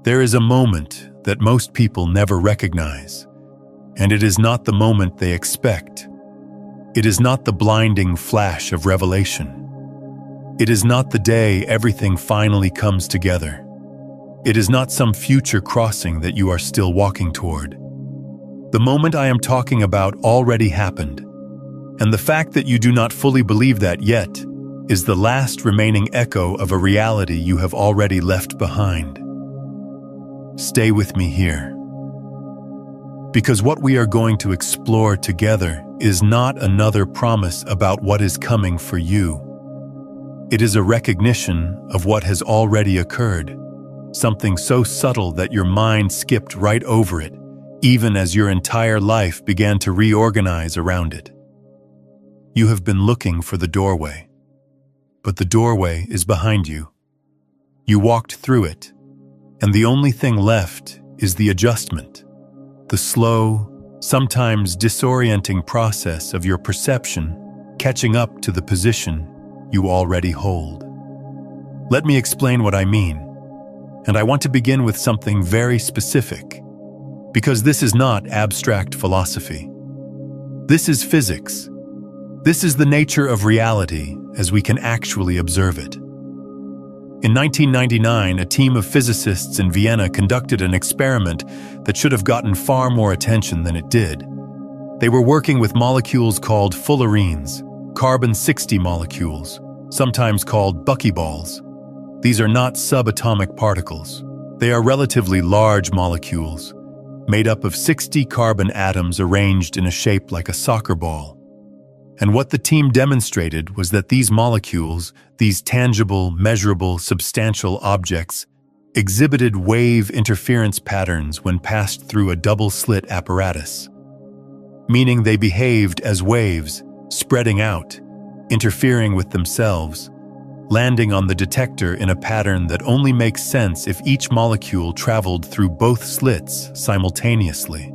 There is a moment that most people never recognize, and it is not the moment they expect. It is not the blinding flash of revelation. It is not the day everything finally comes together. It is not some future crossing that you are still walking toward. The moment I am talking about already happened, and the fact that you do not fully believe that yet is the last remaining echo of a reality you have already left behind. Stay with me here, because what we are going to explore together is not another promise about what is coming for you. It is a recognition of what has already occurred, something so subtle that your mind skipped right over it, even as your entire life began to reorganize around it. You have been looking for the doorway, but the doorway is behind you. You walked through it, and the only thing left is the adjustment, the slow, sometimes disorienting process of your perception catching up to the position you already hold. Let me explain what I mean, and I want to begin with something very specific, because this is not abstract philosophy. This is physics. This is the nature of reality as we can actually observe it. In 1999, a team of physicists in Vienna conducted an experiment that should have gotten far more attention than it did. They were working with molecules called fullerenes, carbon-60 molecules, sometimes called buckyballs. These are not subatomic particles. They are relatively large molecules, made up of 60 carbon atoms arranged in a shape like a soccer ball. And what the team demonstrated was that these molecules, these tangible, measurable, substantial objects, exhibited wave interference patterns when passed through a double-slit apparatus, meaning they behaved as waves, spreading out, interfering with themselves, landing on the detector in a pattern that only makes sense if each molecule traveled through both slits simultaneously.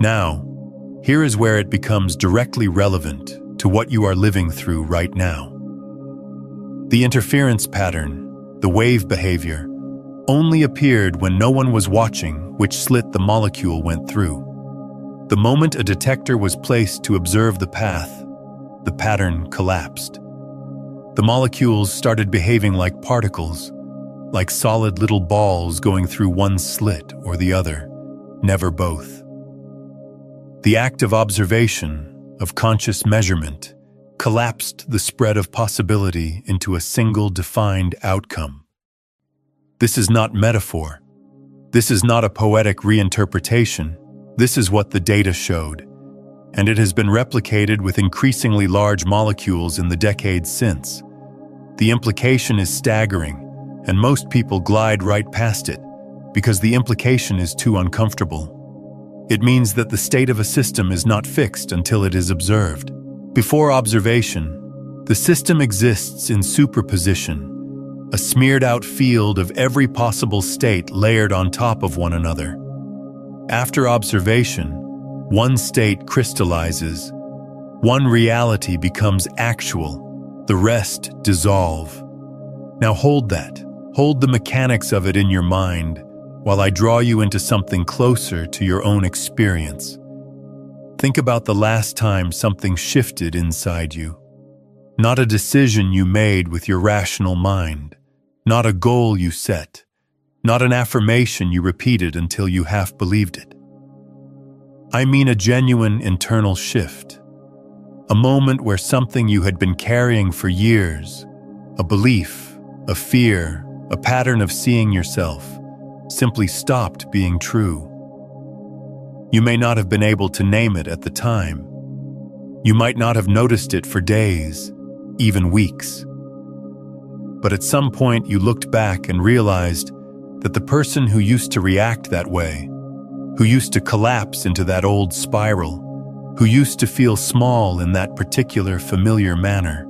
Now, here is where it becomes directly relevant to what you are living through right now. The interference pattern, the wave behavior, only appeared when no one was watching which slit the molecule went through. The moment a detector was placed to observe the path, the pattern collapsed. The molecules started behaving like particles, like solid little balls going through one slit or the other, never both. The act of observation, of conscious measurement, collapsed the spread of possibility into a single defined outcome. This is not metaphor. This is not a poetic reinterpretation. This is what the data showed, and it has been replicated with increasingly large molecules in the decades since. The implication is staggering, and most people glide right past it because the implication is too uncomfortable. It means that the state of a system is not fixed until it is observed. Before observation, the system exists in superposition, a smeared-out field of every possible state layered on top of one another. After observation, one state crystallizes, one reality becomes actual, the rest dissolve. Now hold that. Hold the mechanics of it in your mind while I draw you into something closer to your own experience. Think about the last time something shifted inside you. Not a decision you made with your rational mind, not a goal you set, not an affirmation you repeated until you half believed it. I mean a genuine internal shift, a moment where something you had been carrying for years, a belief, a fear, a pattern of seeing yourself, simply stopped being true. You may not have been able to name it at the time. You might not have noticed it for days, even weeks. But at some point you looked back and realized that the person who used to react that way, who used to collapse into that old spiral, who used to feel small in that particular familiar manner,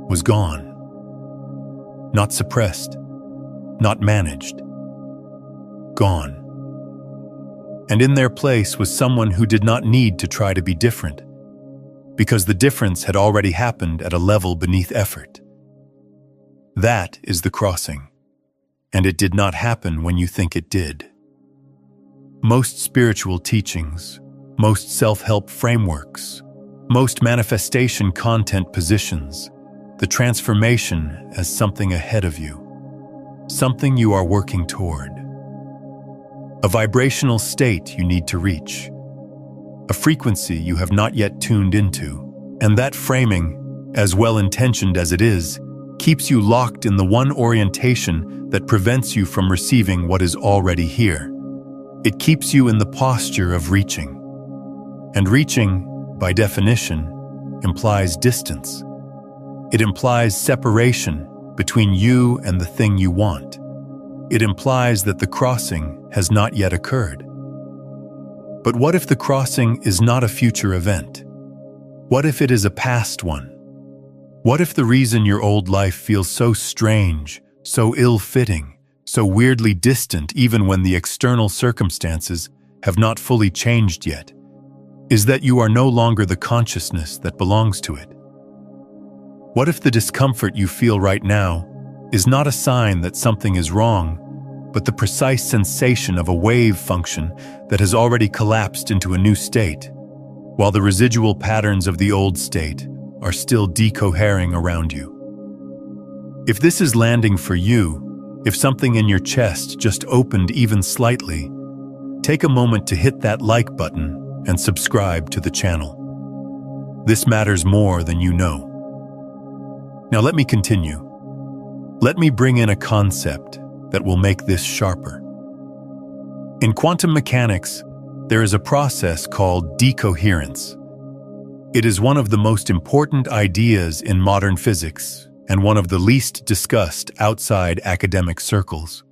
was gone. Not suppressed, not managed. Gone. And in their place was someone who did not need to try to be different, because the difference had already happened at a level beneath effort. That is the crossing. and it did not happen when you think it did. Most spiritual teachings, most self-help frameworks, most manifestation content positions the transformation as something ahead of you, something you are working toward, a vibrational state you need to reach, a frequency you have not yet tuned into, and that framing, as well-intentioned as it is, keeps you locked in the one orientation that prevents you from receiving what is already here. It keeps you in the posture of reaching. And reaching, by definition, implies distance. It implies separation between you and the thing you want. It implies that the crossing has not yet occurred. But what if the crossing is not a future event? What if it is a past one? What if the reason your old life feels so strange, so ill-fitting, so weirdly distant even when the external circumstances have not fully changed yet, is that you are no longer the consciousness that belongs to it? What if the discomfort you feel right now is not a sign that something is wrong, but the precise sensation of a wave function that has already collapsed into a new state, while the residual patterns of the old state are still decohering around you? If this is landing for you, if something in your chest just opened even slightly, take a moment to hit that like button and subscribe to the channel. This matters more than you know. Now let me continue. Let me bring in a concept that will make this sharper. In quantum mechanics, there is a process called decoherence. It is one of the most important ideas in modern physics and one of the least discussed outside academic circles.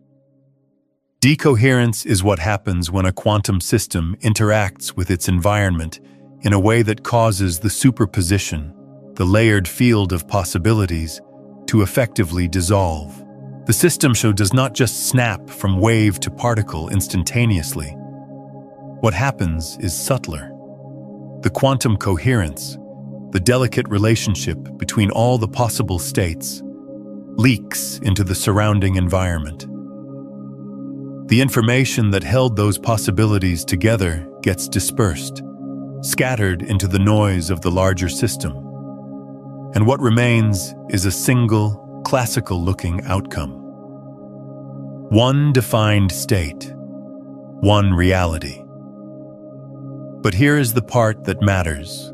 Decoherence is what happens when a quantum system interacts with its environment in a way that causes the superposition, the layered field of possibilities, to effectively dissolve. The system does not just snap from wave to particle instantaneously. What happens is subtler. The quantum coherence, the delicate relationship between all the possible states, leaks into the surrounding environment. The information that held those possibilities together gets dispersed, scattered into the noise of the larger system. And what remains is a single, classical-looking outcome. One defined state, one reality. But here is the part that matters.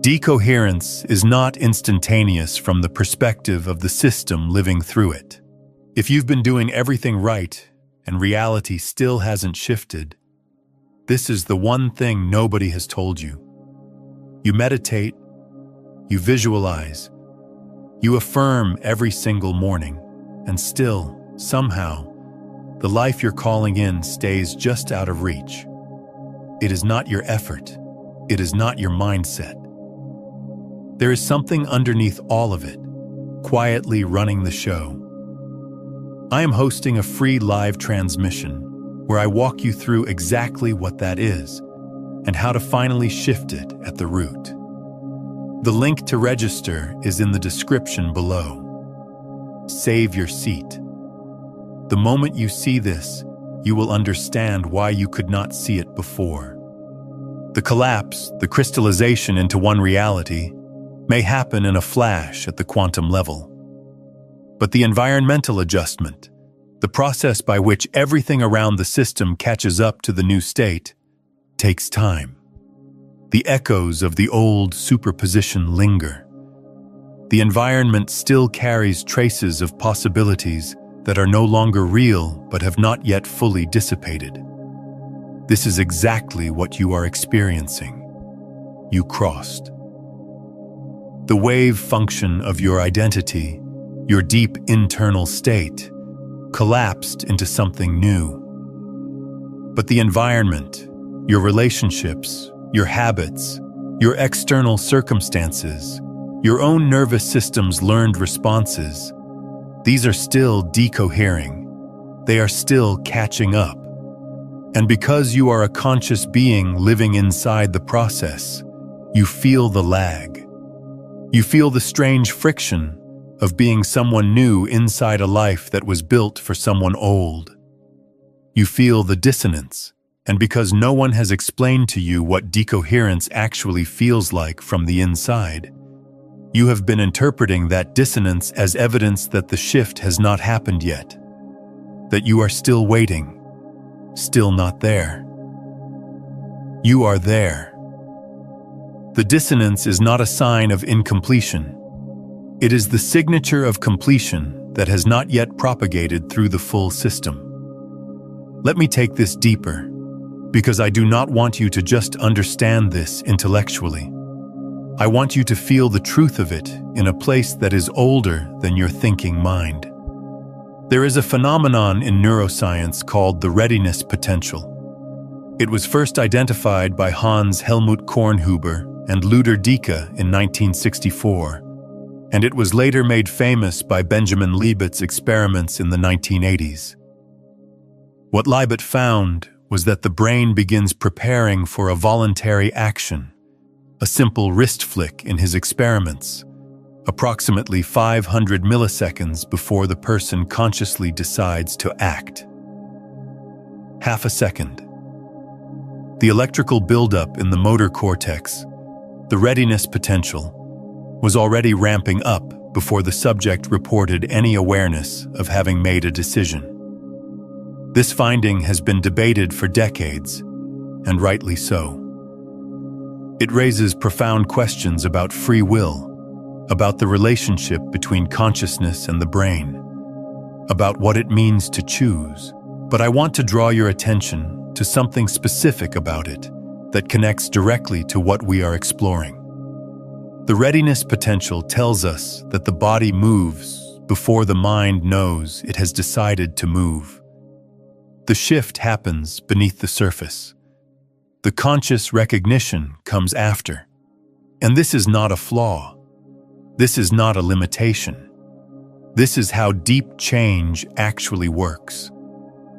Decoherence is not instantaneous from the perspective of the system living through it. If you've been doing everything right and reality still hasn't shifted, this is the one thing nobody has told you. You meditate, you visualize, you affirm every single morning, and still, somehow, the life you're calling in stays just out of reach. It is not your effort. It is not your mindset. There is something underneath all of it, quietly running the show. I am hosting a free live transmission where I walk you through exactly what that is and how to finally shift it at the root. The link to register is in the description below. Save your seat. The moment you see this, you will understand why you could not see it before. The collapse, the crystallization into one reality, may happen in a flash at the quantum level. But the environmental adjustment, the process by which everything around the system catches up to the new state, takes time. The echoes of the old superposition linger. The environment still carries traces of possibilities that are no longer real but have not yet fully dissipated. This is exactly what you are experiencing. You crossed. The wave function of your identity, your deep internal state, collapsed into something new. But the environment, your relationships, your habits, your external circumstances, your own nervous system's learned responses, these are still decohering. They are still catching up. And because you are a conscious being living inside the process, you feel the lag. You feel the strange friction, of being someone new inside a life that was built for someone old. You feel the dissonance, and because no one has explained to you what decoherence actually feels like from the inside, you have been interpreting that dissonance as evidence that the shift has not happened yet, that you are still waiting, still not there. You are there. The dissonance is not a sign of incompletion. It is the signature of completion that has not yet propagated through the full system. Let me take this deeper, because I do not want you to just understand this intellectually. I want you to feel the truth of it in a place that is older than your thinking mind. There is a phenomenon in neuroscience called the readiness potential. It was first identified by Hans Helmut Kornhuber and Luder Dika in 1964, and it was later made famous by Benjamin Libet's experiments in the 1980s. What Libet found was that the brain begins preparing for a voluntary action, a simple wrist flick in his experiments, approximately 500 milliseconds before the person consciously decides to act. Half a second. The electrical buildup in the motor cortex, the readiness potential, was already ramping up before the subject reported any awareness of having made a decision. This finding has been debated for decades, and rightly so. It raises profound questions about free will, about the relationship between consciousness and the brain, about what it means to choose. But I want to draw your attention to something specific about it that connects directly to what we are exploring. The readiness potential tells us that the body moves before the mind knows it has decided to move. The shift happens beneath the surface. The conscious recognition comes after. And this is not a flaw. This is not a limitation. This is how deep change actually works.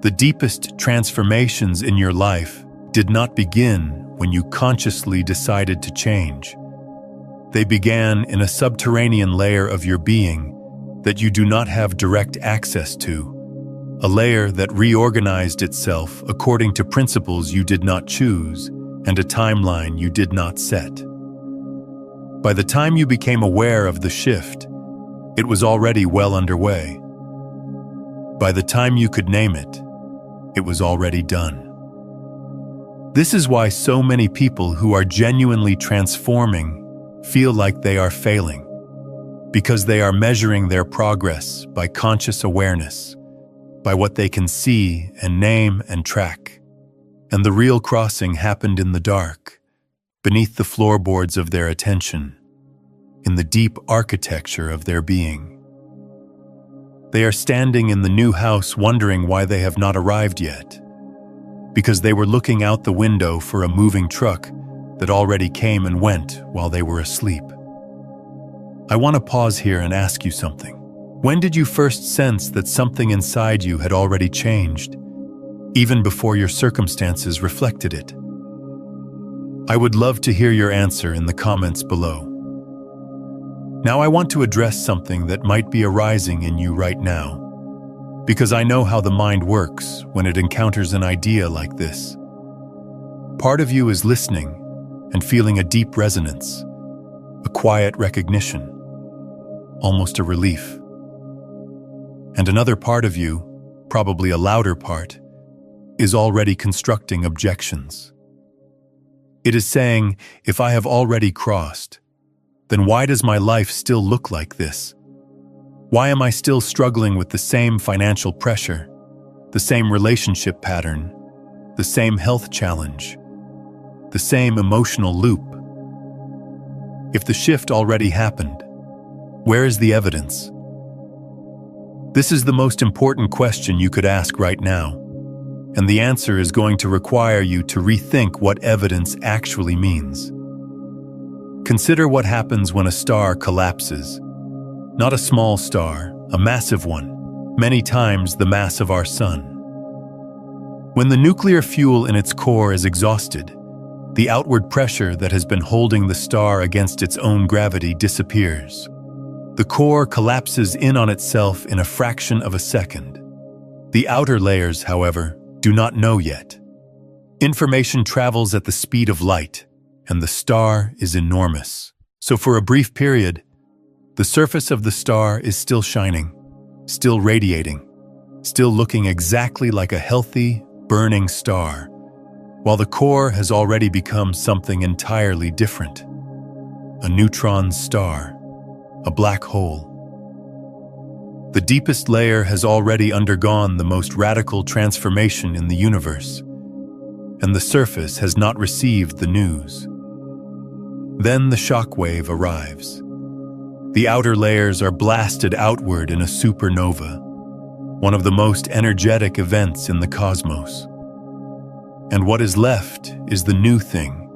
The deepest transformations in your life did not begin when you consciously decided to change. They began in a subterranean layer of your being that you do not have direct access to, a layer that reorganized itself according to principles you did not choose and a timeline you did not set. By the time you became aware of the shift, it was already well underway. By the time you could name it, it was already done. This is why so many people who are genuinely transforming feel like they are failing, because they are measuring their progress by conscious awareness, by what they can see and name and track. And the real crossing happened in the dark, beneath the floorboards of their attention, in the deep architecture of their being. They are standing in the new house wondering why they have not arrived yet, because they were looking out the window for a moving truck that already came and went while they were asleep. I want to pause here and ask you something. When did you first sense that something inside you had already changed, even before your circumstances reflected it? I would love to hear your answer in the comments below. Now I want to address something that might be arising in you right now, because I know how the mind works when it encounters an idea like this. Part of you is listening and feeling a deep resonance, a quiet recognition, almost a relief. And another part of you, probably a louder part, is already constructing objections. It is saying, if I have already crossed, then why does my life still look like this? Why am I still struggling with the same financial pressure, the same relationship pattern, the same health challenge, the same emotional loop? If the shift already happened, where is the evidence? This is the most important question you could ask right now, and the answer is going to require you to rethink what evidence actually means. Consider what happens when a star collapses. Not a small star, a massive one, many times the mass of our sun. When the nuclear fuel in its core is exhausted, the outward pressure that has been holding the star against its own gravity disappears. The core collapses in on itself in a fraction of a second. The outer layers, however, do not know yet. Information travels at the speed of light, and the star is enormous. So for a brief period, the surface of the star is still shining, still radiating, still looking exactly like a healthy, burning star, while the core has already become something entirely different. A neutron star, a black hole. The deepest layer has already undergone the most radical transformation in the universe, and the surface has not received the news. Then the shock wave arrives. The outer layers are blasted outward in a supernova, one of the most energetic events in the cosmos. And what is left is the new thing,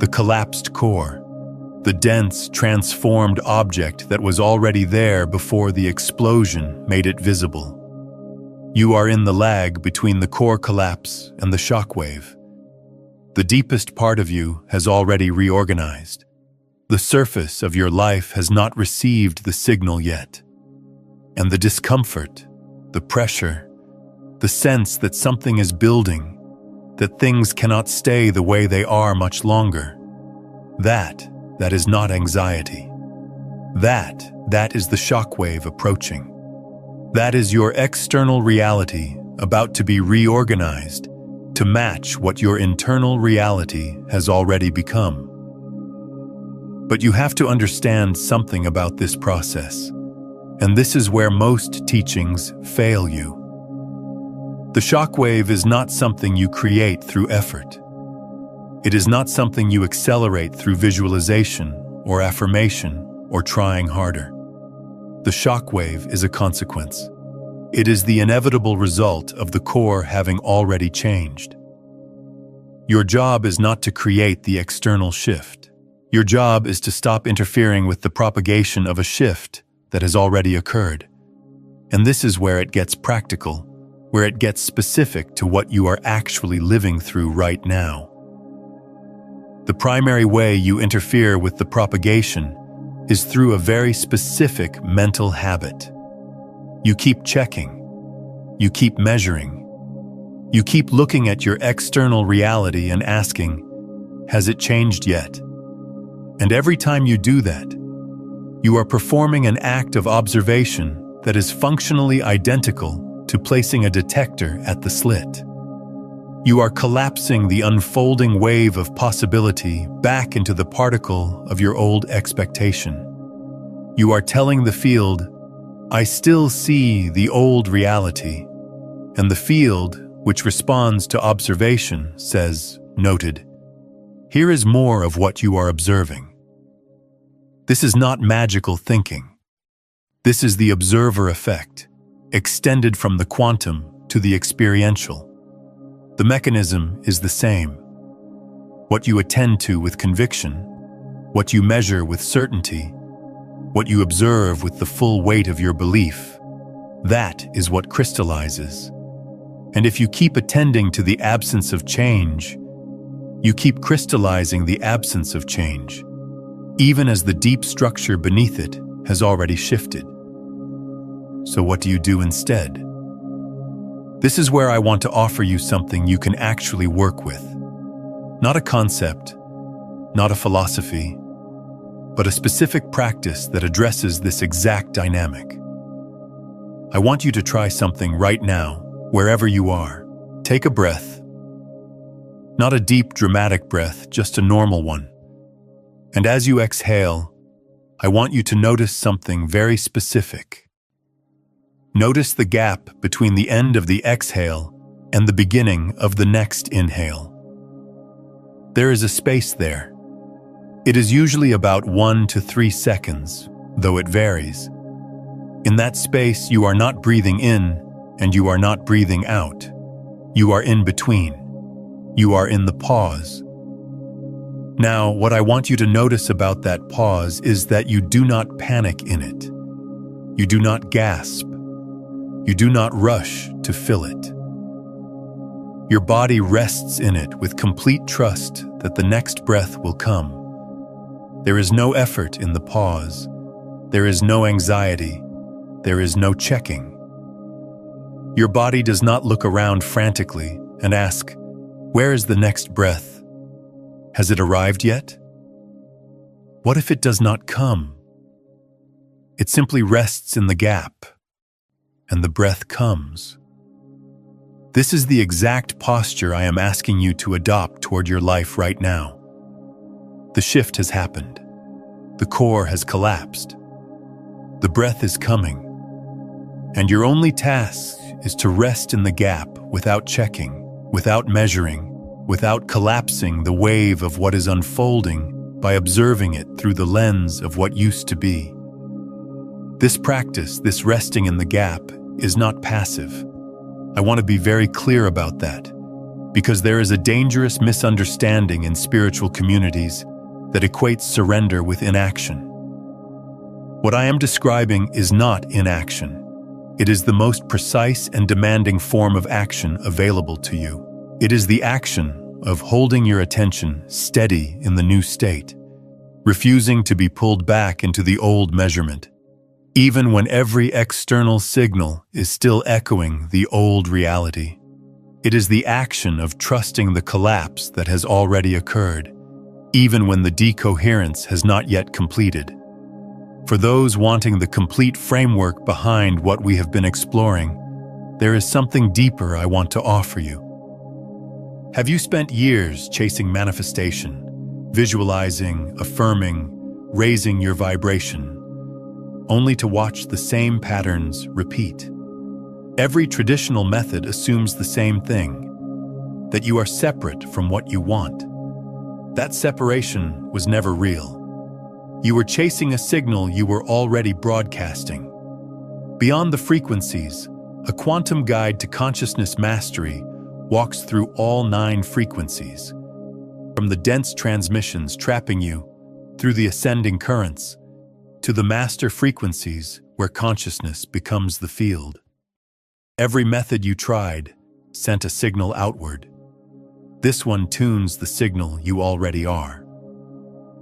the collapsed core, the dense, transformed object that was already there before the explosion made it visible. You are in the lag between the core collapse and the shock wave. The deepest part of you has already reorganized. The surface of your life has not received the signal yet. And the discomfort, the pressure, the sense that something is building, that things cannot stay the way they are much longer, that is not anxiety. That is the shockwave approaching. That is your external reality about to be reorganized to match what your internal reality has already become. But you have to understand something about this process, and this is where most teachings fail you. The shockwave is not something you create through effort. It is not something you accelerate through visualization or affirmation or trying harder. The shockwave is a consequence. It is the inevitable result of the core having already changed. Your job is not to create the external shift. Your job is to stop interfering with the propagation of a shift that has already occurred. And this is where it gets practical, where it gets specific to what you are actually living through right now. The primary way you interfere with the propagation is through a very specific mental habit. You keep checking. You keep measuring. You keep looking at your external reality and asking, has it changed yet? And every time you do that, you are performing an act of observation that is functionally identical to placing a detector at the slit. You are collapsing the unfolding wave of possibility back into the particle of your old expectation. You are telling the field, I still see the old reality, and the field, which responds to observation, says, noted, here is more of what you are observing. This is not magical thinking. This is the observer effect, extended from the quantum to the experiential. The mechanism is the same. What you attend to with conviction, what you measure with certainty, what you observe with the full weight of your belief, that is what crystallizes. And if you keep attending to the absence of change, you keep crystallizing the absence of change, even as the deep structure beneath it has already shifted. So what do you do instead? This is where I want to offer you something you can actually work with. Not a concept, not a philosophy, but a specific practice that addresses this exact dynamic. I want you to try something right now, wherever you are. Take a breath. Not a deep, dramatic breath, just a normal one. And as you exhale, I want you to notice something very specific. Notice the gap between the end of the exhale and the beginning of the next inhale. There is a space there. It is usually about 1 to 3 seconds, though it varies. In that space, you are not breathing in and you are not breathing out. You are in between. You are in the pause. Now, what I want you to notice about that pause is that you do not panic in it. You do not gasp. You do not rush to fill it. Your body rests in it with complete trust that the next breath will come. There is no effort in the pause. There is no anxiety. There is no checking. Your body does not look around frantically and ask, "Where is the next breath? Has it arrived yet?" What if it does not come? It simply rests in the gap, and the breath comes. This is the exact posture I am asking you to adopt toward your life right now. The shift has happened. The core has collapsed. The breath is coming. And your only task is to rest in the gap without checking, without measuring, without collapsing the wave of what is unfolding by observing it through the lens of what used to be. This practice, this resting in the gap, is not passive. I want to be very clear about that, because there is a dangerous misunderstanding in spiritual communities that equates surrender with inaction. What I am describing is not inaction. It is the most precise and demanding form of action available to you. It is the action of holding your attention steady in the new state, refusing to be pulled back into the old measurement, even when every external signal is still echoing the old reality. It is the action of trusting the collapse that has already occurred, even when the decoherence has not yet completed. For those wanting the complete framework behind what we have been exploring, there is something deeper I want to offer you. Have you spent years chasing manifestation, visualizing, affirming, raising your vibration, only to watch the same patterns repeat? Every traditional method assumes the same thing, that you are separate from what you want. That separation was never real. You were chasing a signal you were already broadcasting. Beyond the frequencies, a quantum guide to consciousness mastery walks through all 9 frequencies, from the dense transmissions trapping you, through the ascending currents, to the master frequencies where consciousness becomes the field. Every method you tried sent a signal outward. This one tunes the signal you already are.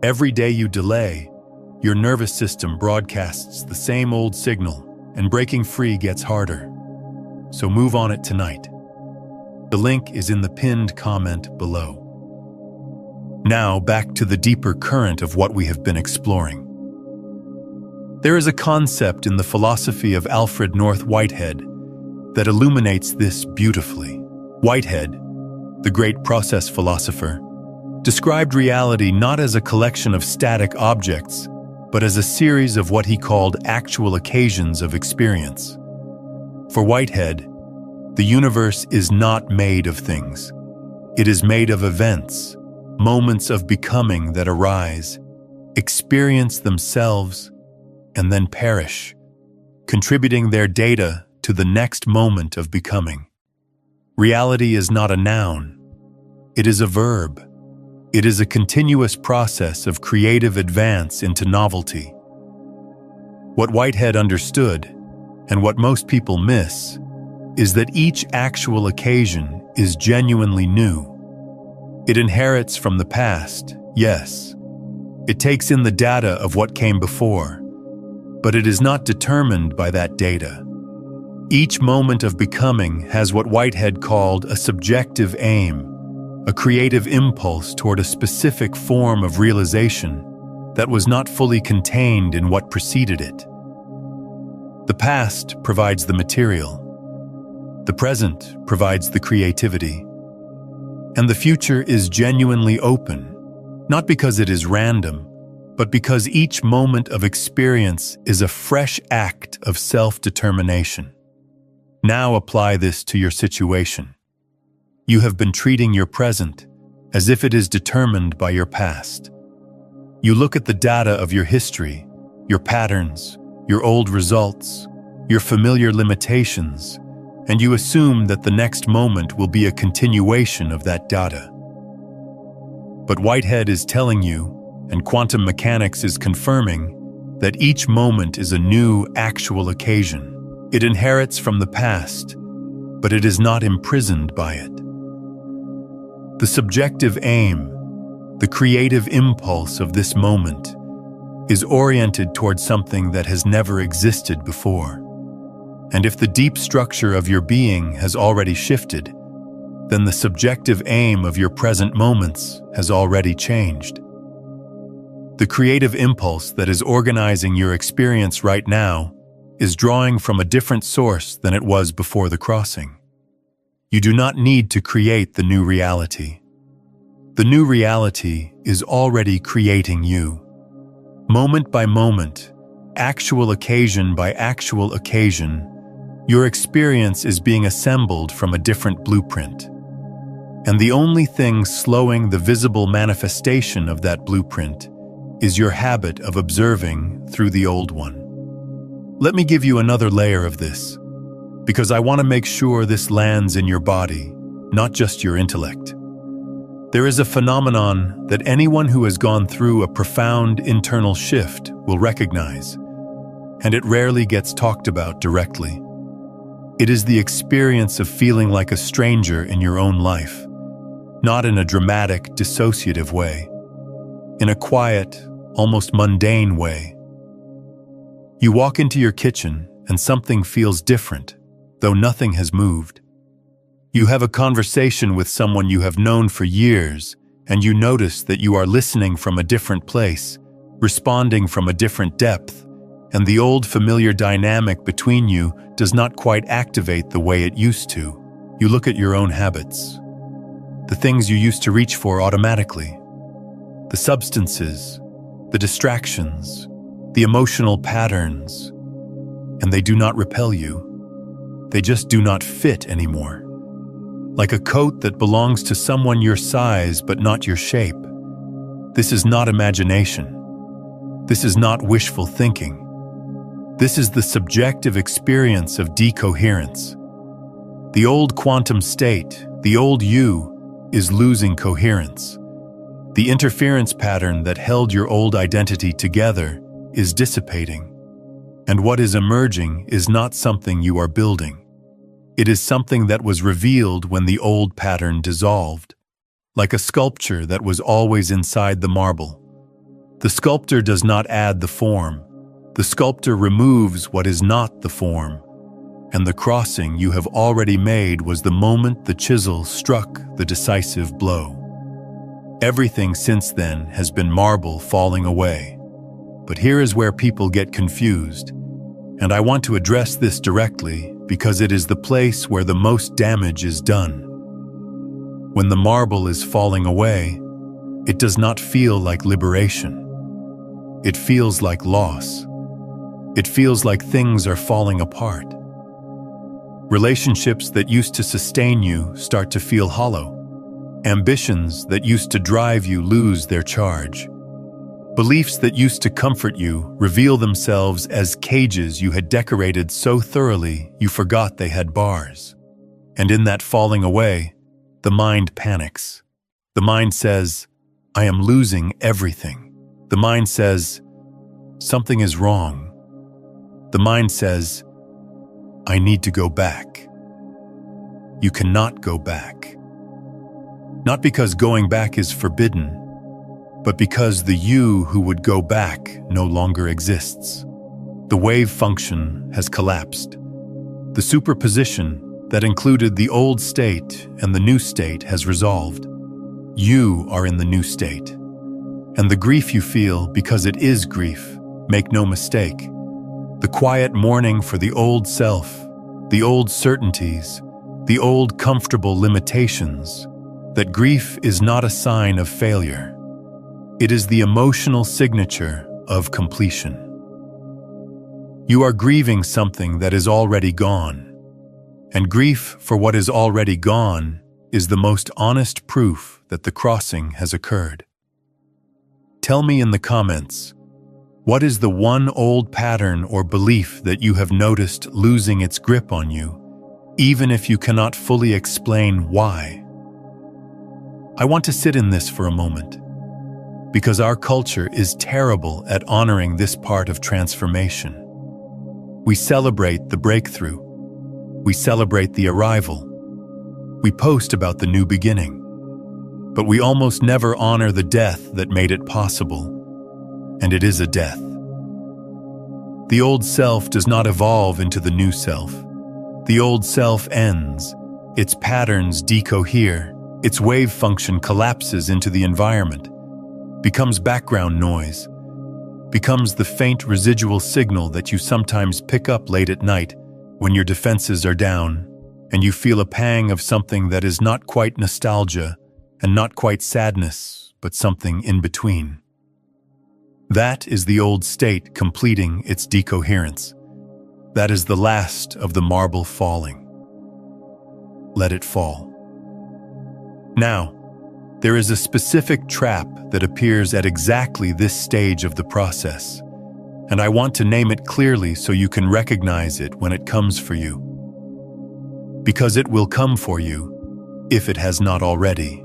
Every day you delay, your nervous system broadcasts the same old signal, and breaking free gets harder. So move on it tonight. The link is in the pinned comment below. Now back to the deeper current of what we have been exploring. There is a concept in the philosophy of Alfred North Whitehead that illuminates this beautifully. Whitehead, the great process philosopher, described reality not as a collection of static objects, but as a series of what he called actual occasions of experience. For Whitehead, the universe is not made of things. It is made of events, moments of becoming that arise, experience themselves, and then perish, contributing their data to the next moment of becoming. Reality is not a noun. It is a verb. It is a continuous process of creative advance into novelty. What Whitehead understood, and what most people miss, is that each actual occasion is genuinely new. It inherits from the past, yes. It takes in the data of what came before, but it is not determined by that data. Each moment of becoming has what Whitehead called a subjective aim, a creative impulse toward a specific form of realization that was not fully contained in what preceded it. The past provides the material. The present provides the creativity. And the future is genuinely open, not because it is random, but because each moment of experience is a fresh act of self-determination. Now apply this to your situation. You have been treating your present as if it is determined by your past. You look at the data of your history, your patterns, your old results, your familiar limitations, and you assume that the next moment will be a continuation of that data. But Whitehead is telling you, and quantum mechanics is confirming, that each moment is a new, actual occasion. It inherits from the past, but it is not imprisoned by it. The subjective aim, the creative impulse of this moment, is oriented towards something that has never existed before. And if the deep structure of your being has already shifted, then the subjective aim of your present moments has already changed. The creative impulse that is organizing your experience right now is drawing from a different source than it was before the crossing. You do not need to create the new reality. The new reality is already creating you. Moment by moment, actual occasion by actual occasion, your experience is being assembled from a different blueprint. And the only thing slowing the visible manifestation of that blueprint is your habit of observing through the old one. Let me give you another layer of this, because I want to make sure this lands in your body, not just your intellect. There is a phenomenon that anyone who has gone through a profound internal shift will recognize, and it rarely gets talked about directly. It is the experience of feeling like a stranger in your own life, not in a dramatic, dissociative way, in a quiet, almost mundane way. You walk into your kitchen and something feels different, though nothing has moved. You have a conversation with someone you have known for years, and you notice that you are listening from a different place, responding from a different depth, and the old familiar dynamic between you does not quite activate the way it used to. You look at your own habits, the things you used to reach for automatically, the substances, the distractions, the emotional patterns, and they do not repel you. They just do not fit anymore. Like a coat that belongs to someone your size but not your shape. This is not imagination. This is not wishful thinking. This is the subjective experience of decoherence. The old quantum state, the old you, is losing coherence. The interference pattern that held your old identity together is dissipating. And what is emerging is not something you are building. It is something that was revealed when the old pattern dissolved, like a sculpture that was always inside the marble. The sculptor does not add the form. The sculptor removes what is not the form. And the crossing you have already made was the moment the chisel struck the decisive blow. Everything since then has been marble falling away. But here is where people get confused, and I want to address this directly because it is the place where the most damage is done. When the marble is falling away, it does not feel like liberation. It feels like loss. It feels like things are falling apart. Relationships that used to sustain you start to feel hollow. Ambitions that used to drive you lose their charge. Beliefs that used to comfort you reveal themselves as cages you had decorated so thoroughly you forgot they had bars. And in that falling away, the mind panics. The mind says, I am losing everything. The mind says, something is wrong. The mind says, I need to go back. You cannot go back. Not because going back is forbidden, but because the you who would go back no longer exists. The wave function has collapsed. The superposition that included the old state and the new state has resolved. You are in the new state. And the grief you feel because it is grief, make no mistake. The quiet mourning for the old self, the old certainties, the old comfortable limitations, that grief is not a sign of failure. It is the emotional signature of completion. You are grieving something that is already gone, and grief for what is already gone is the most honest proof that the crossing has occurred. Tell me in the comments, what is the one old pattern or belief that you have noticed losing its grip on you, even if you cannot fully explain why? I want to sit in this for a moment, because our culture is terrible at honoring this part of transformation. We celebrate the breakthrough. We celebrate the arrival. We post about the new beginning. But we almost never honor the death that made it possible. and it is a death. The old self does not evolve into the new self. The old self ends, its patterns decohere, its wave function collapses into the environment, becomes background noise, becomes the faint residual signal that you sometimes pick up late at night when your defenses are down and you feel a pang of something that is not quite nostalgia and not quite sadness, but something in between. That is the old state completing its decoherence. That is the last of the marble falling. Let it fall. Now, there is a specific trap that appears at exactly this stage of the process, and I want to name it clearly so you can recognize it when it comes for you. Because it will come for you, if it has not already.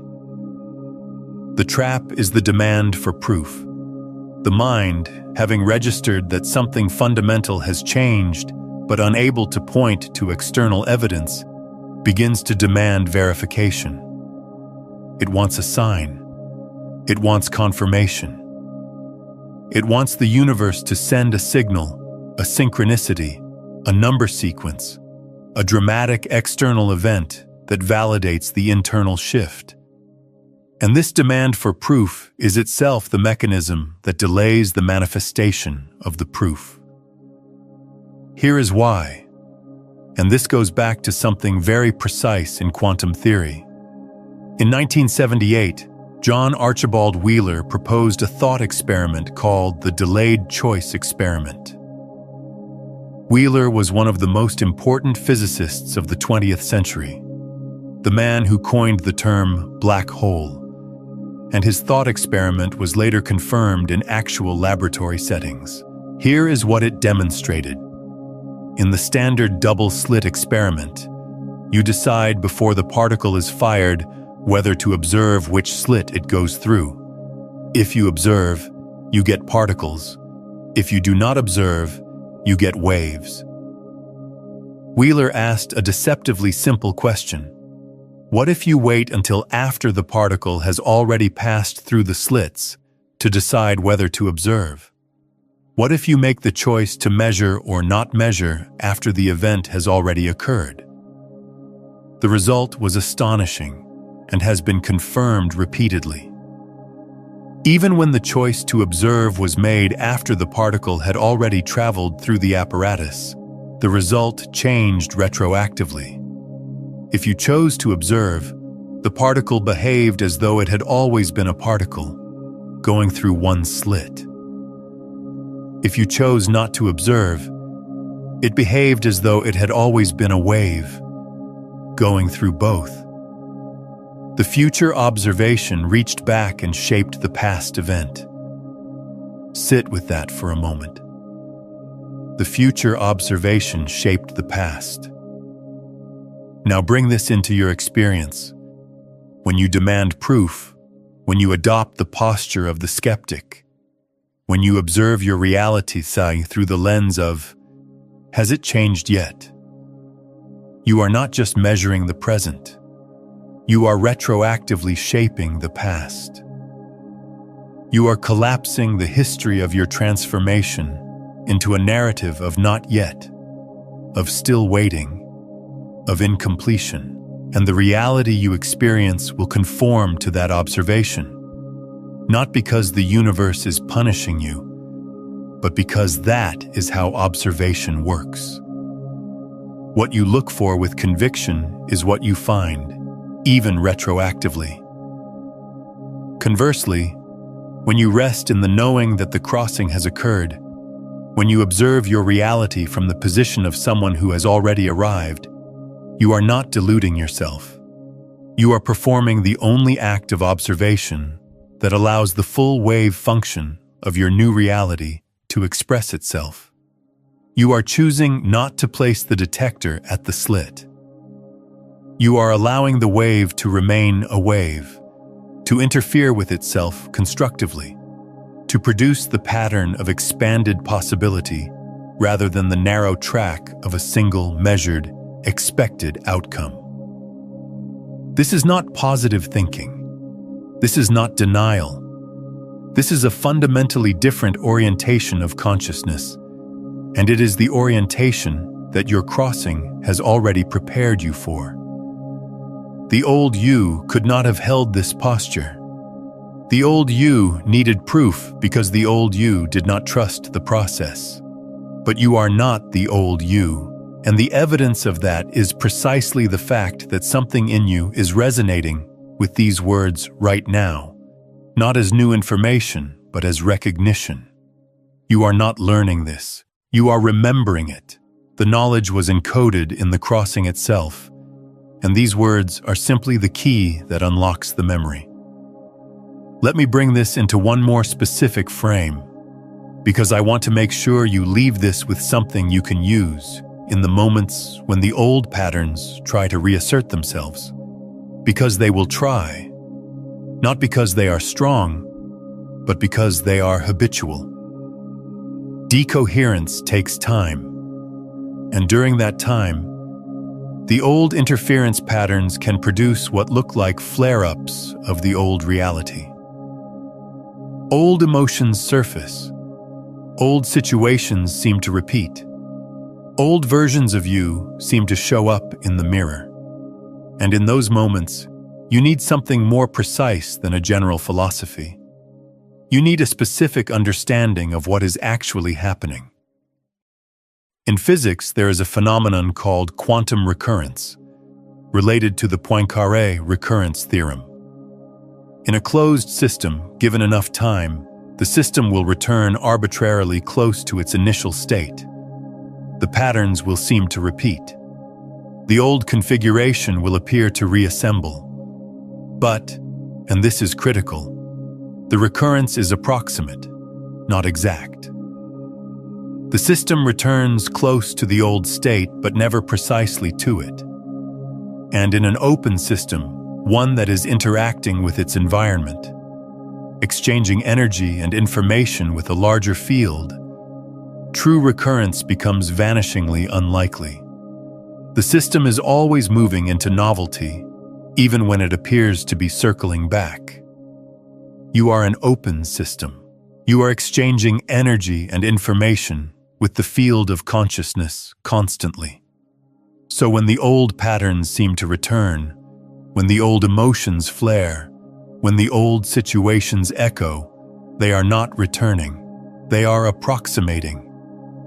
The trap is the demand for proof. The mind, having registered that something fundamental has changed, but unable to point to external evidence, begins to demand verification. It wants a sign. It wants confirmation. It wants the universe to send a signal, a synchronicity, a number sequence, a dramatic external event that validates the internal shift. And this demand for proof is itself the mechanism that delays the manifestation of the proof. Here is why, and this goes back to something very precise in quantum theory. In 1978, John Archibald Wheeler proposed a thought experiment called the delayed choice experiment. Wheeler was one of the most important physicists of the 20th century, the man who coined the term black hole, and his thought experiment was later confirmed in actual laboratory settings. Here is what it demonstrated. In the standard double-slit experiment, you decide before the particle is fired whether to observe which slit it goes through. If you observe, you get particles. If you do not observe, you get waves. Wheeler asked a deceptively simple question. What if you wait until after the particle has already passed through the slits to decide whether to observe? What if you make the choice to measure or not measure after the event has already occurred? The result was astonishing and has been confirmed repeatedly. Even when the choice to observe was made after the particle had already traveled through the apparatus, the result changed retroactively. If you chose to observe, the particle behaved as though it had always been a particle, going through one slit. If you chose not to observe, it behaved as though it had always been a wave, going through both. The future observation reached back and shaped the past event. Sit with that for a moment. The future observation shaped the past. Now bring this into your experience. When you demand proof, when you adopt the posture of the skeptic, when you observe your reality through the lens of, has it changed yet? You are not just measuring the present. You are retroactively shaping the past. You are collapsing the history of your transformation into a narrative of not yet, of still waiting, of incompletion, and the reality you experience will conform to that observation, not because the universe is punishing you, but because that is how observation works. What you look for with conviction is what you find, even retroactively. Conversely, when you rest in the knowing that the crossing has occurred, when you observe your reality from the position of someone who has already arrived, you are not deluding yourself. You are performing the only act of observation that allows the full wave function of your new reality to express itself. You are choosing not to place the detector at the slit. You are allowing the wave to remain a wave, to interfere with itself constructively, to produce the pattern of expanded possibility rather than the narrow track of a single measured, expected outcome. This is not positive thinking. This is not denial. This is a fundamentally different orientation of consciousness, and it is the orientation that your crossing has already prepared you for. The old you could not have held this posture. The old you needed proof because the old you did not trust the process. But you are not the old you, and the evidence of that is precisely the fact that something in you is resonating with these words right now, not as new information, but as recognition. You are not learning this. You are remembering it. The knowledge was encoded in the crossing itself, and these words are simply the key that unlocks the memory. Let me bring this into one more specific frame, because I want to make sure you leave this with something you can use in the moments when the old patterns try to reassert themselves. Because they will try, not because they are strong, but because they are habitual. Decoherence takes time, and during that time, the old interference patterns can produce what look like flare-ups of the old reality. Old emotions surface. Old situations seem to repeat. Old versions of you seem to show up in the mirror. And in those moments, you need something more precise than a general philosophy. You need a specific understanding of what is actually happening. In physics, there is a phenomenon called quantum recurrence, related to the Poincaré recurrence theorem. In a closed system, given enough time, the system will return arbitrarily close to its initial state. The patterns will seem to repeat. The old configuration will appear to reassemble. But, and this is critical, the recurrence is approximate, not exact. The system returns close to the old state, but never precisely to it. And in an open system, one that is interacting with its environment, exchanging energy and information with a larger field, true recurrence becomes vanishingly unlikely. The system is always moving into novelty, even when it appears to be circling back. You are an open system. You are exchanging energy and information with the field of consciousness constantly. So when the old patterns seem to return, when the old emotions flare, when the old situations echo, they are not returning. They are approximating.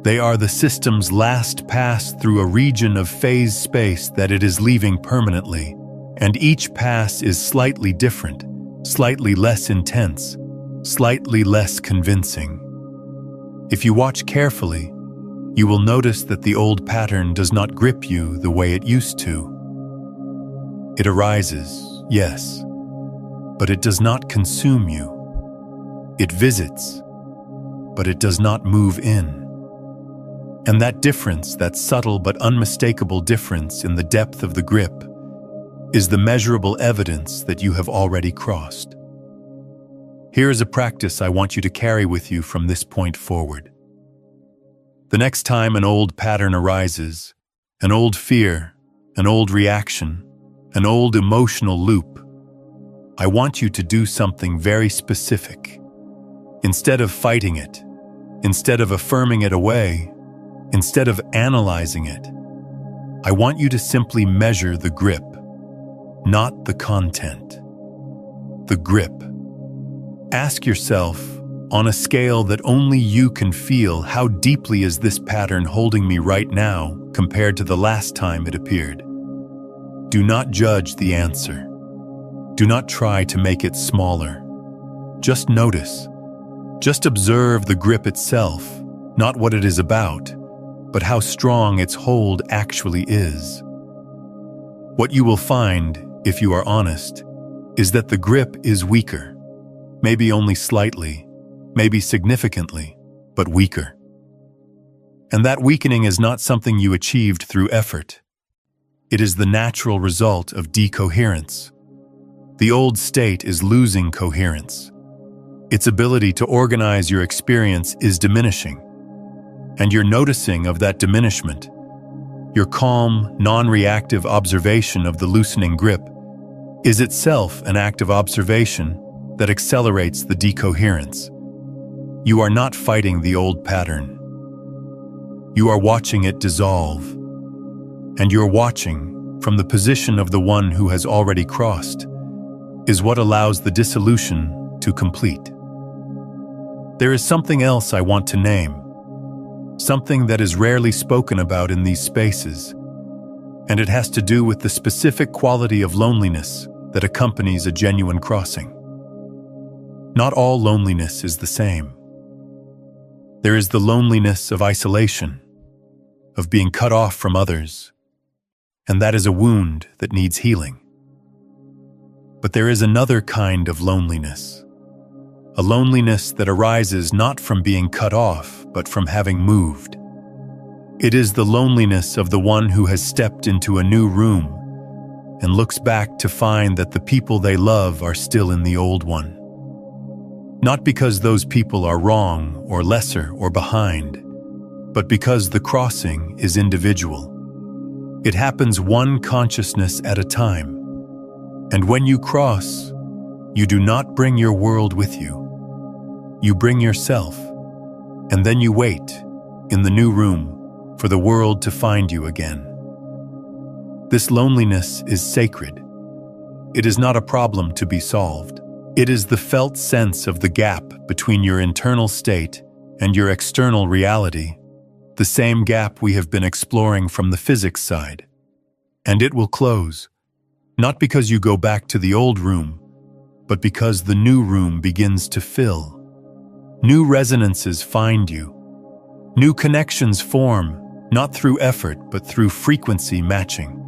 They are the system's last pass through a region of phase space that it is leaving permanently, and each pass is slightly different, slightly less intense, slightly less convincing. If you watch carefully, you will notice that the old pattern does not grip you the way it used to. It arises, yes, but it does not consume you. It visits, but it does not move in. And that difference, that subtle but unmistakable difference in the depth of the grip, is the measurable evidence that you have already crossed. Here is a practice I want you to carry with you from this point forward. The next time an old pattern arises, an old fear, an old reaction, an old emotional loop, I want you to do something very specific. Instead of fighting it, instead of affirming it away, instead of analyzing it, I want you to simply measure the grip, not the content. The grip. Ask yourself, on a scale that only you can feel, how deeply is this pattern holding me right now compared to the last time it appeared? Do not judge the answer. Do not try to make it smaller. Just notice. Just observe the grip itself, not what it is about, but how strong its hold actually is. What you will find, if you are honest, is that the grip is weaker. Maybe only slightly, maybe significantly, but weaker. And that weakening is not something you achieved through effort. It is the natural result of decoherence. The old state is losing coherence. Its ability to organize your experience is diminishing. And your noticing of that diminishment, your calm, non-reactive observation of the loosening grip, is itself an act of observation that accelerates the decoherence. You are not fighting the old pattern. You are watching it dissolve. And your watching, from the position of the one who has already crossed, is what allows the dissolution to complete. There is something else I want to name, something that is rarely spoken about in these spaces, and it has to do with the specific quality of loneliness that accompanies a genuine crossing. Not all loneliness is the same. There is the loneliness of isolation, of being cut off from others, and that is a wound that needs healing. But there is another kind of loneliness, a loneliness that arises not from being cut off, but from having moved. It is the loneliness of the one who has stepped into a new room and looks back to find that the people they love are still in the old one. Not because those people are wrong or lesser or behind, but because the crossing is individual. It happens one consciousness at a time. And when you cross, you do not bring your world with you. You bring yourself, and then you wait in the new room for the world to find you again. This loneliness is sacred. It is not a problem to be solved. It is the felt sense of the gap between your internal state and your external reality, the same gap we have been exploring from the physics side. And it will close, not because you go back to the old room, but because the new room begins to fill. New resonances find you. New connections form, not through effort, but through frequency matching.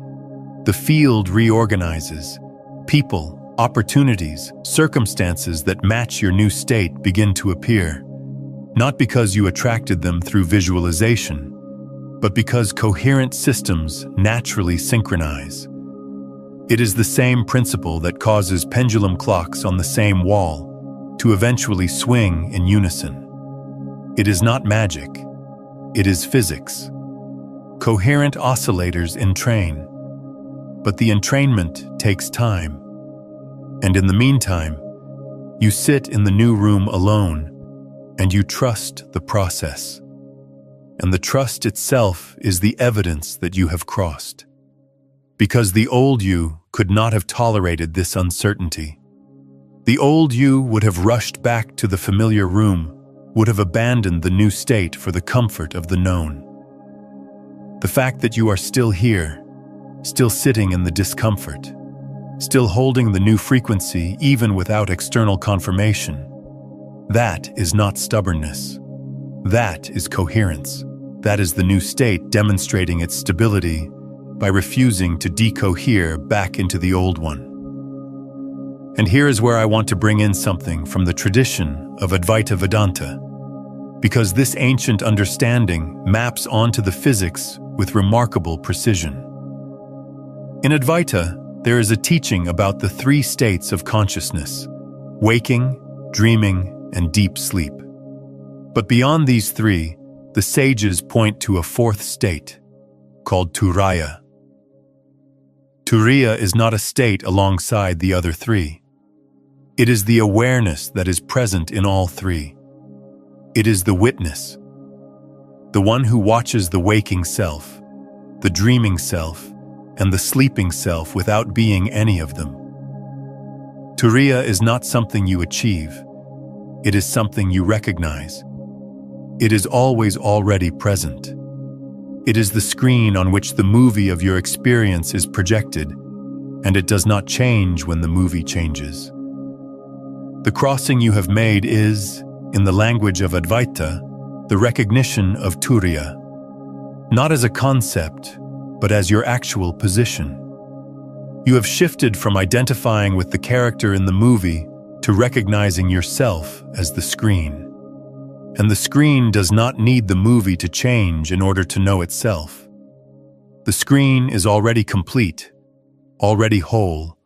The field reorganizes. People, opportunities, circumstances that match your new state begin to appear, not because you attracted them through visualization, but because coherent systems naturally synchronize. It is the same principle that causes pendulum clocks on the same wall to eventually swing in unison. It is not magic, it is physics. Coherent oscillators entrain, but the entrainment takes time. And in the meantime, you sit in the new room alone, and you trust the process. And the trust itself is the evidence that you have crossed. Because the old you could not have tolerated this uncertainty. The old you would have rushed back to the familiar room, would have abandoned the new state for the comfort of the known. The fact that you are still here, still sitting in the discomfort, still holding the new frequency even without external confirmation, that is not stubbornness. That is coherence. That is the new state demonstrating its stability by refusing to decohere back into the old one. And here is where I want to bring in something from the tradition of Advaita Vedanta, because this ancient understanding maps onto the physics with remarkable precision. In Advaita, there is a teaching about the three states of consciousness: waking, dreaming, and deep sleep. But beyond these three, the sages point to a fourth state, called Turiya. Turiya is not a state alongside the other three. It is the awareness that is present in all three. It is the witness, the one who watches the waking self, the dreaming self, and the sleeping self without being any of them. Turiya is not something you achieve. It is something you recognize. It is always already present. It is the screen on which the movie of your experience is projected, and it does not change when the movie changes. The crossing you have made is, in the language of Advaita, the recognition of Turiya, not as a concept, but as your actual position. You have shifted from identifying with the character in the movie to recognizing yourself as the screen. And the screen does not need the movie to change in order to know itself. The screen is already complete, already whole,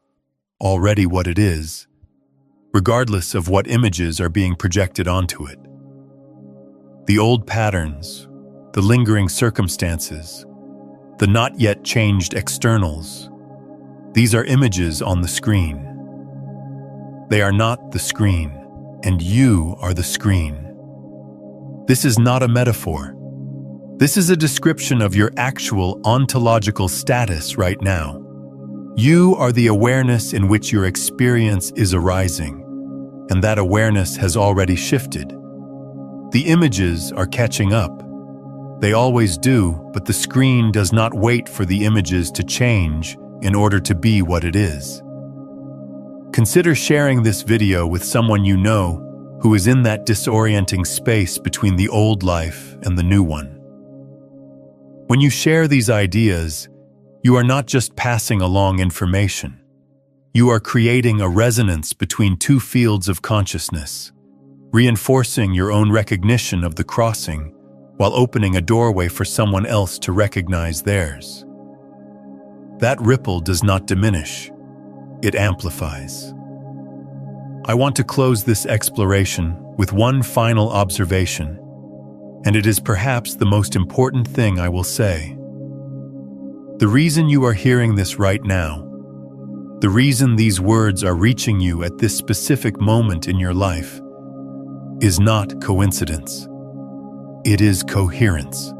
already what it is, regardless of what images are being projected onto it. The old patterns, the lingering circumstances, the not yet changed externals, these are images on the screen. They are not the screen, and you are the screen. This is not a metaphor. This is a description of your actual ontological status right now. You are the awareness in which your experience is arising, and that awareness has already shifted. The images are catching up. They always do, but the screen does not wait for the images to change in order to be what it is. Consider sharing this video with someone you know who is in that disorienting space between the old life and the new one. When you share these ideas, you are not just passing along information. You are creating a resonance between two fields of consciousness, reinforcing your own recognition of the crossing while opening a doorway for someone else to recognize theirs. That ripple does not diminish, it amplifies. I want to close this exploration with one final observation, and it is perhaps the most important thing I will say. The reason you are hearing this right now, the reason these words are reaching you at this specific moment in your life, is not coincidence. It is coherence.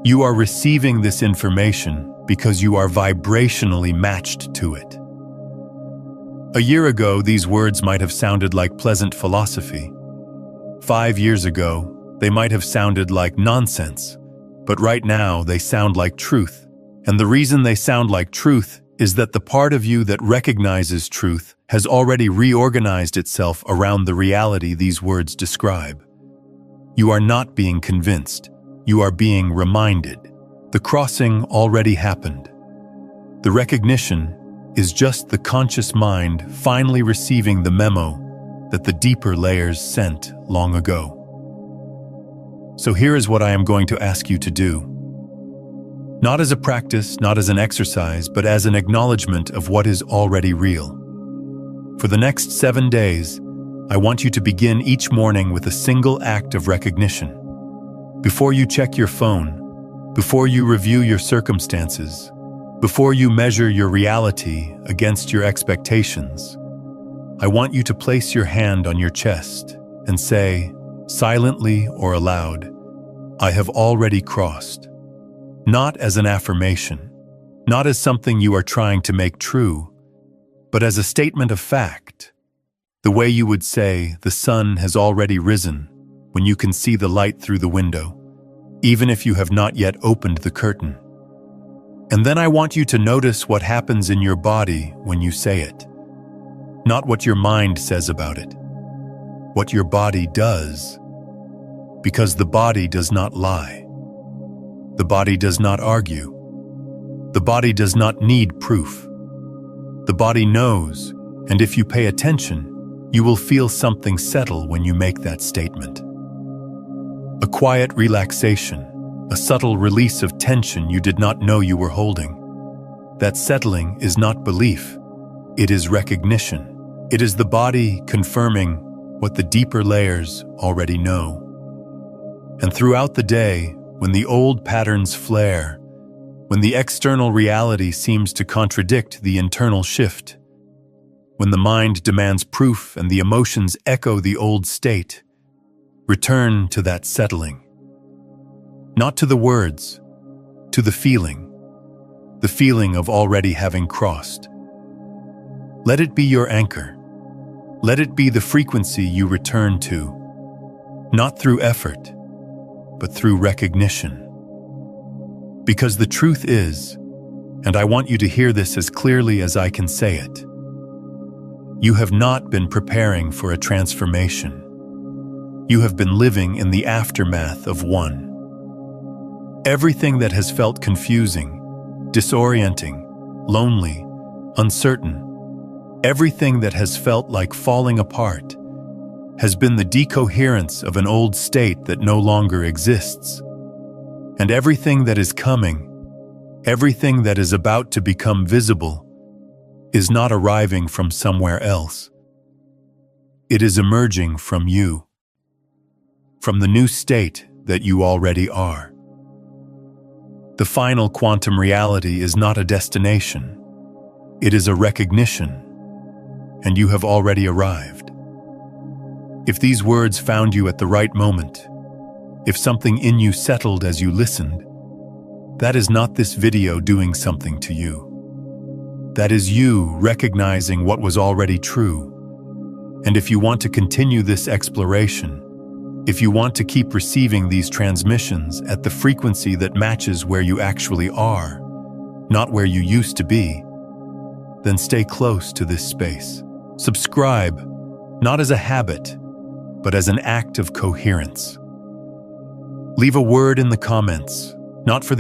You are receiving this information because you are vibrationally matched to it. A year ago, these words might have sounded like pleasant philosophy. 5 years ago, they might have sounded like nonsense, but right now they sound like truth. And the reason they sound like truth is that the part of you that recognizes truth has already reorganized itself around the reality these words describe. You are not being convinced. You are being reminded. The crossing already happened. The recognition is just the conscious mind finally receiving the memo that the deeper layers sent long ago. So here is what I am going to ask you to do. Not as a practice, not as an exercise, but as an acknowledgement of what is already real. For the next 7 days, I want you to begin each morning with a single act of recognition. Before you check your phone, before you review your circumstances, before you measure your reality against your expectations, I want you to place your hand on your chest and say, silently or aloud, I have already crossed. Not as an affirmation, not as something you are trying to make true, but as a statement of fact. The way you would say, the sun has already risen when you can see the light through the window, even if you have not yet opened the curtain. And then I want you to notice what happens in your body when you say it. Not what your mind says about it. What your body does. Because the body does not lie. The body does not argue. The body does not need proof. The body knows, and if you pay attention, you will feel something settle when you make that statement. A quiet relaxation, a subtle release of tension you did not know you were holding. That settling is not belief, it is recognition. It is the body confirming what the deeper layers already know. And throughout the day, when the old patterns flare, when the external reality seems to contradict the internal shift, when the mind demands proof and the emotions echo the old state, return to that settling. Not to the words, to the feeling of already having crossed. Let it be your anchor. Let it be the frequency you return to, not through effort, but through recognition. Because the truth is, and I want you to hear this as clearly as I can say it, you have not been preparing for a transformation. You have been living in the aftermath of one. Everything that has felt confusing, disorienting, lonely, uncertain, everything that has felt like falling apart, has been the decoherence of an old state that no longer exists. And everything that is coming, everything that is about to become visible, is not arriving from somewhere else. It is emerging from you, from the new state that you already are. The final quantum reality is not a destination. It is a recognition. and you have already arrived. If these words found you at the right moment, if something in you settled as you listened, that is not this video doing something to you. That is you recognizing what was already true. And if you want to continue this exploration, if you want to keep receiving these transmissions at the frequency that matches where you actually are, not where you used to be, then stay close to this space. Subscribe, not as a habit, but as an act of coherence. Leave a word in the comments, not for the